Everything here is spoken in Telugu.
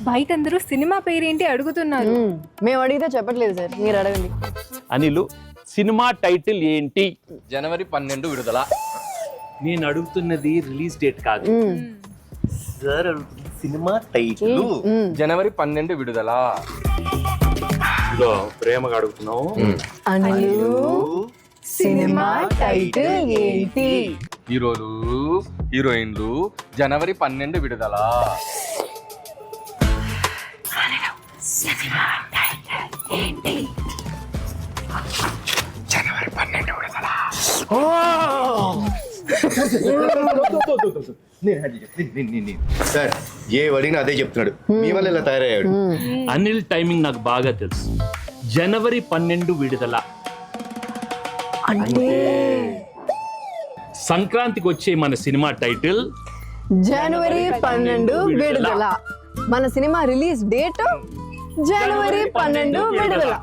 బయట అందరూ సినిమా పేరేంటి అడుగుతున్నారు. మేము అడిగితే చెప్పట్లేదు సార్, మీరు అడగండి. అనిలు, సినిమా టైటిల్ ఏంటి? జనవరి 12 విడుదల. నేను అడుగుతున్నది రిలీజ్ డేట్ కాదు సార్, అడుగుతున్నది సినిమా టైటిల్. జనవరి 12 విడుదల. ఇదో ప్రేమగా అడుగుతున్నావు. అనిలు, సినిమా టైటిల్ ఏంటి? హీరోలు హీరోయిన్లు జనవరి 12 విడుదల. జనవరి 12 విడుదల. సార్ ఏ అడిగినా అదే చెప్తున్నాడు, మీ వల్ల ఇలా తయారయ్యాడు. అనిల్ టైమింగ్ నాకు బాగా తెలుసు. జనవరి 12 విడుదల అంటే సంక్రాంతికి వచ్చే మన సినిమా టైటిల్ జనవరి 12 విడుదల. మన సినిమా రిలీజ్ డేట్ జనవరి 12 విడుదల.